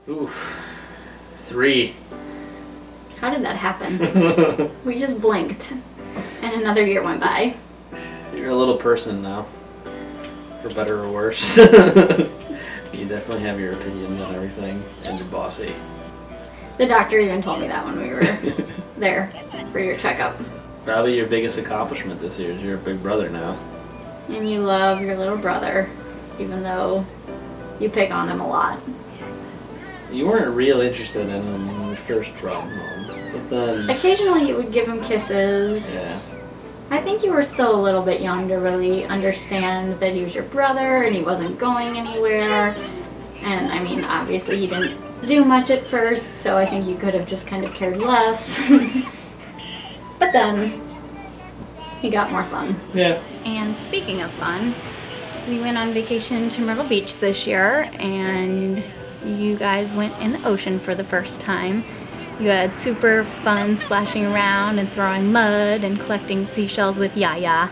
Oof. 3. How did that happen? We just blinked, and another year went by. You're a little person now, for better or worse. You definitely have your opinions on everything, and you're bossy. The doctor even told me that when we were there for your checkup. Probably your biggest accomplishment this year is you're a big brother now. And you love your little brother, even though you pick on him a lot. You weren't real interested in him when we first brought him home, but then... Occasionally you would give him kisses. Yeah. I think you were still a little bit young to really understand that he was your brother and he wasn't going anywhere. And I mean, obviously he didn't do much at first, so I think you could have just kind of cared less. But then he got more fun. Yeah. And speaking of fun, we went on vacation to Myrtle Beach this year, and you guys went in the ocean for the first time. You had super fun splashing around and throwing mud and collecting seashells with Yaya.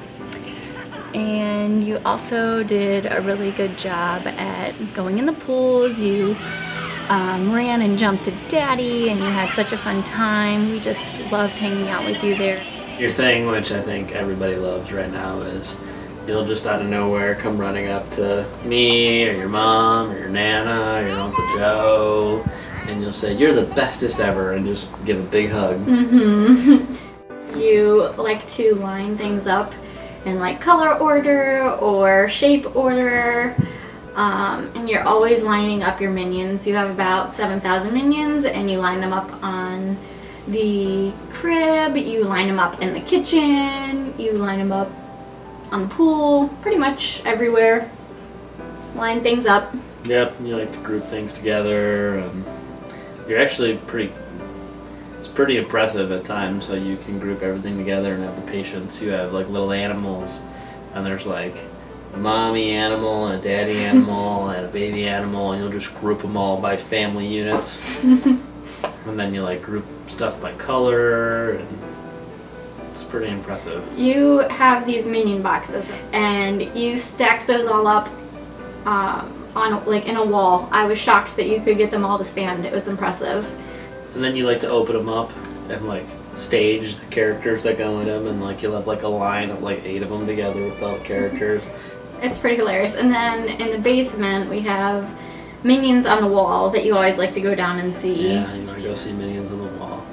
And you also did a really good job at going in the pools. You ran and jumped to Daddy, and you had such a fun time. We just loved hanging out with you there. Your thing, which I think everybody loves right now, is you'll just out of nowhere come running up to me or your mom or your Nana or your Uncle Joe, and you'll say, "You're the bestest ever," and just give a big hug. Mm-hmm. You like to line things up in like color order or shape order, and you're always lining up your minions. You have about 7,000 minions, and you line them up on the crib, you line them up in the kitchen, you line them up on the pool, pretty much everywhere. Line things up. Yep, you like to group things together, and you're actually it's pretty impressive at times how you can group everything together and have the patience. You have like little animals, and there's like a mommy animal and a daddy animal and a baby animal, and you'll just group them all by family units. And then you like group stuff by color, and it's pretty impressive. You have these minion boxes, and you stacked those all up on like in a wall. I was shocked that you could get them all to stand. It was impressive. And then you like to open them up and like stage the characters that go in them, and like you'll have like a line of like 8 of them together with all the characters. It's pretty hilarious. And then in the basement we have minions on the wall that you always like to go down and see. Yeah, you want to go see Minions on the Wall.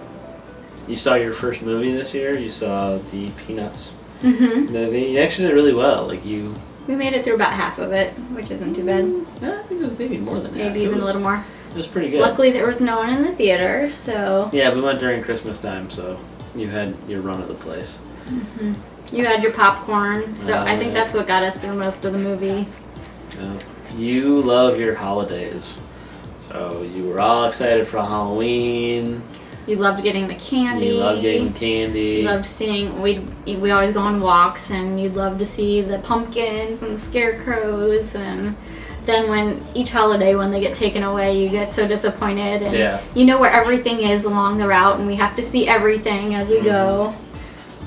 You saw your first movie this year. You saw the Peanuts movie. You actually did really well. We made it through about half of it, which isn't too bad. I think it was maybe more than half. Maybe even a little more. It was pretty good. Luckily there was no one in the theater, so... Yeah, we went during Christmas time, so you had your run of the place. You had your popcorn, so I think that's what got us through most of the movie. Yeah. You love your holidays. So you were all excited for Halloween. You loved getting the candy. You loved getting candy. You loved seeing, we always go on walks, and you'd love to see the pumpkins and the scarecrows, and then when each holiday, when they get taken away, you get so disappointed, and you know where everything is along the route, and we have to see everything as we go.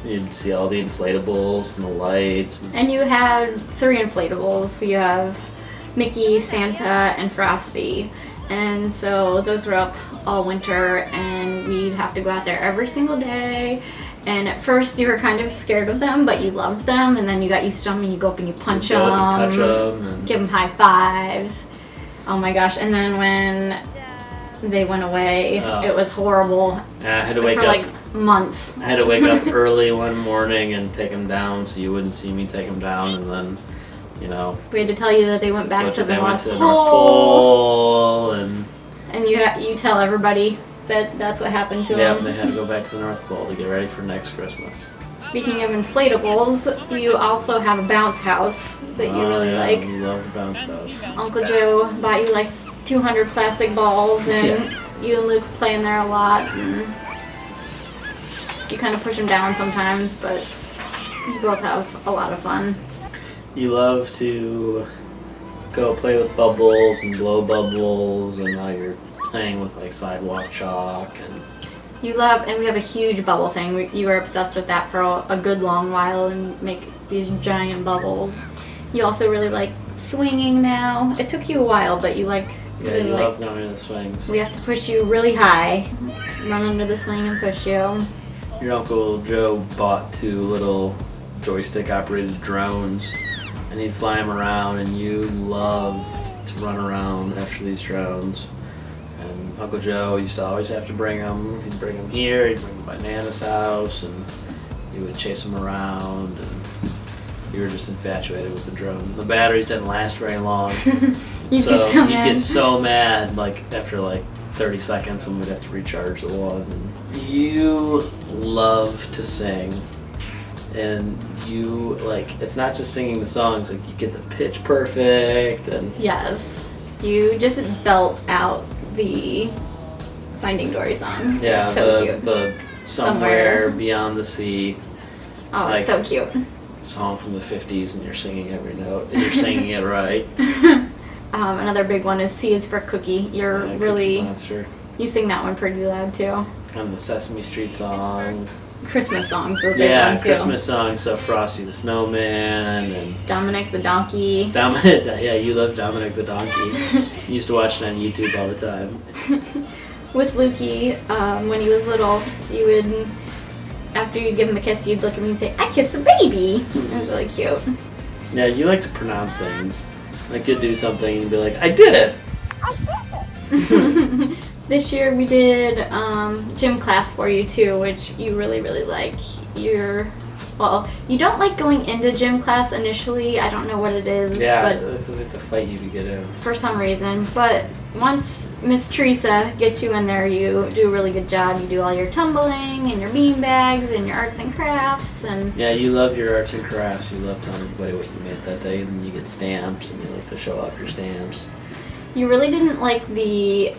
You'd see all the inflatables and the lights. And you had 3 inflatables. You have Mickey, Santa, and Frosty. And so those were up all winter, and we'd have to go out there every single day. And at first you were kind of scared of them, but you loved them, and then you got used to them, and you go up and you punch them, touch them, and give them high fives. Oh my gosh. And then when they went away, it was horrible. I had to wake for up like months. I had to wake up early one morning and take them down so you wouldn't see me take them down, and then, you know, we had to tell you that they went back to the North North Pole. Pole, and you tell everybody that that's what happened to them. Yeah, they had to go back to the North Pole to get ready for next Christmas. Speaking of inflatables, you also have a bounce house that you really like. We love the bounce house. Uncle Joe bought you like 200 plastic balls, and you and Luke play in there a lot. And you kind of push them down sometimes, but you both have a lot of fun. You love to go play with bubbles and blow bubbles, and now you're playing with like sidewalk chalk, and you love, and we have a huge bubble thing. You were obsessed with that for a good long while, and make these giant bubbles. You also really like swinging now. It took you a while, but you like Yeah, you love going to the swings. We have to push you really high, run under the swing and push you. Your Uncle Joe bought 2 little joystick-operated drones, and he'd fly them around, and you loved to run around after these drones. And Uncle Joe used to always have to bring them. He'd bring them here, he'd bring them by Nana's house, and you would chase them around, and you were just infatuated with the drone. The batteries didn't last very long, You'd so get so you'd mad. get so mad, like after like 30 seconds when we'd have to recharge the one. And you love to sing, and you like, it's not just singing the songs, like you get the pitch perfect, and Yes. You just belt out the Finding Dory song. yeah, It's so cute. the Somewhere Beyond the Sea Oh, it's so cute. song from the 50s, and you're singing every note, and you're singing it right. Another big one is C is for Cookie. You're Yeah, Cookie really, Monster. you sing that one pretty loud too. Kind of the Sesame Street song. Christmas songs were a big Yeah, one too. Christmas songs, so Frosty the Snowman and Dominic the Donkey. Dominic. Yeah, you love Dominic the Donkey. You used to watch it on YouTube all the time. With Lukey, when he was little, you would, after you'd give him a kiss, you'd look at me and say, "I kissed the baby." It was really cute. Yeah, you like to pronounce things. Like you'd do something and be like, "I did it." This year we did gym class for you too, which you really, really like. Well, you don't like going into gym class initially. I don't know what it is, Yeah, but it's like to fight you to get in. for some reason. But once Miss Teresa gets you in there, you do a really good job. You do all your tumbling and your bean bags and your arts and crafts and Yeah, you love your arts and crafts. You love telling everybody what you made that day, and then you get stamps, and you like to show off your stamps. you really didn't like the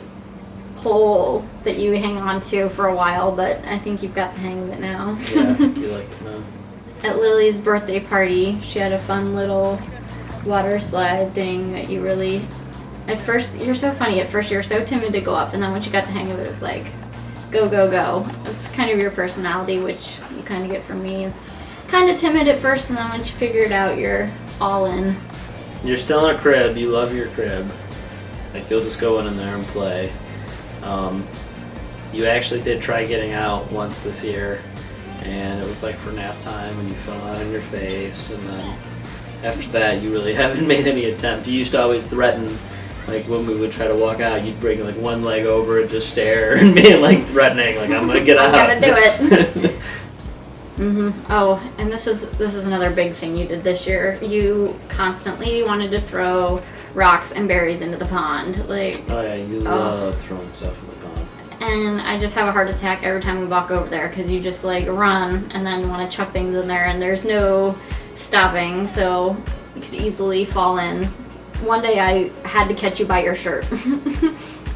pole that you hang on to for a while, but I think you've got the hang of it now. Yeah, you like it now. At Lily's birthday party, she had a fun little water slide thing that you really, at first, you're so funny. At first, you were so timid to go up, and then once you got the hang of it, it was like, go, go, go. It's kind of your personality, which you kind of get from me. It's kind of timid at first, and then once you figure it out, you're all in. You're still in a crib. You love your crib. Like you'll just go in there and play. You actually did try getting out once this year, and it was like for nap time, and you fell out on your face, and then after that, you really haven't made any attempt. You used to always threaten, like when we would try to walk out, you'd bring like one leg over and just stare and be like threatening, like I'm gonna get out. I'm gonna do it. Oh, and this is another big thing you did this year. You constantly wanted to throw rocks and berries into the pond, like. Oh yeah, you love throwing stuff in the pond. And I just have a heart attack every time we walk over there because you just like run and then want to chuck things in there and there's no stopping, so you could easily fall in. One day I had to catch you by your shirt.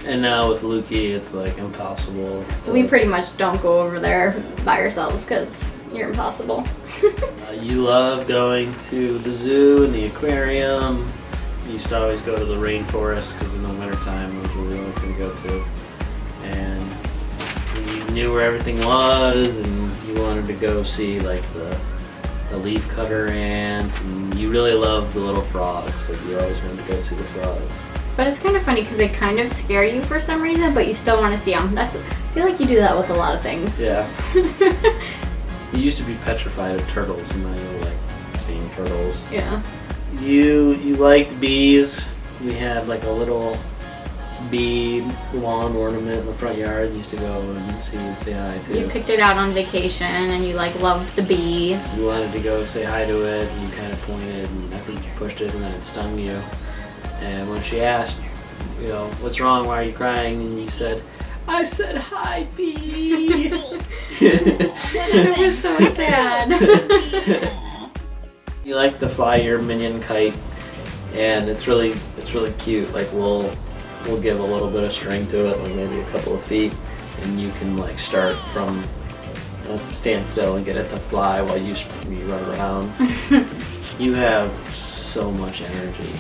And now with Lukey, it's like impossible. We pretty much don't go over there by ourselves because you're impossible. You love going to the zoo and the aquarium. You used to always go to the rainforest because in the wintertime was where we only could go to. And you knew where everything was, and you wanted to go see like the leaf cutter ants, and you really loved the little frogs. Like you always wanted to go see the frogs. But it's kind of funny because they kind of scare you for some reason, but you still want to see them. I feel like you do that with a lot of things. Yeah. You used to be petrified of turtles, and now you like seeing turtles. Yeah. You liked bees. We had like a little bee lawn ornament in the front yard. You used to go and say hi to. You picked it out on vacation and you like loved the bee. You wanted to go say hi to it, and you kind of pointed, and I think you pushed it, and then it stung you. And when she asked, you know, what's wrong? Why are you crying? And you said, I said hi, bee. It was so sad. You like to fly your minion kite, and it's really cute. Like we'll give a little bit of string to it, like maybe a couple of feet, and you can like start from stand still and get it to fly while you run around. You have so much energy.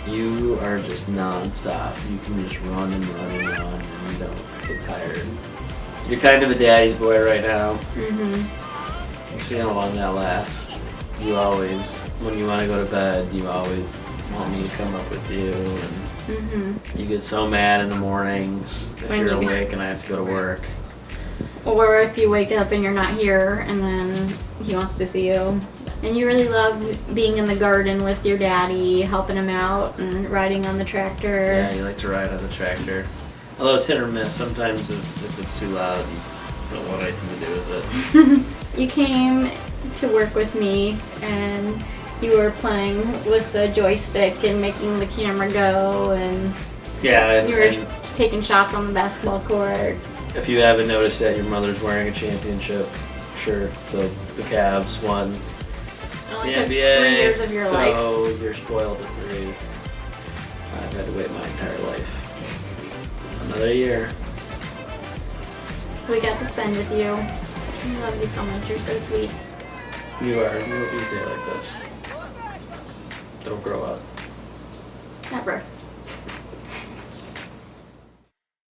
You are just non-stop. You can just run and run and run, and you don't get tired. You're kind of a daddy's boy right now. We'll see how long that lasts. You always, when you want to go to bed, you always want me to come up with you, and You get so mad in the mornings if When you're you- awake and I have to go to work. Or if you wake up and you're not here and then he wants to see you. And you really love being in the garden with your daddy, helping him out and riding on the tractor. Yeah, you like to ride on the tractor. Although it's hit or miss. Sometimes if it's too loud, you don't want anything to do with it. You came to work with me and you were playing with the joystick and making the camera go, and Yeah, you were and taking shots on the basketball court. if you haven't noticed that, your mother's wearing a championship shirt. So the Cavs won It only the took NBA. 3 years of your life. So you're spoiled at 3. I've had to wait my entire life. Another year. We got to spend with you. I love you so much. You're so sweet. You are. You stay like this. Don't grow up. Never.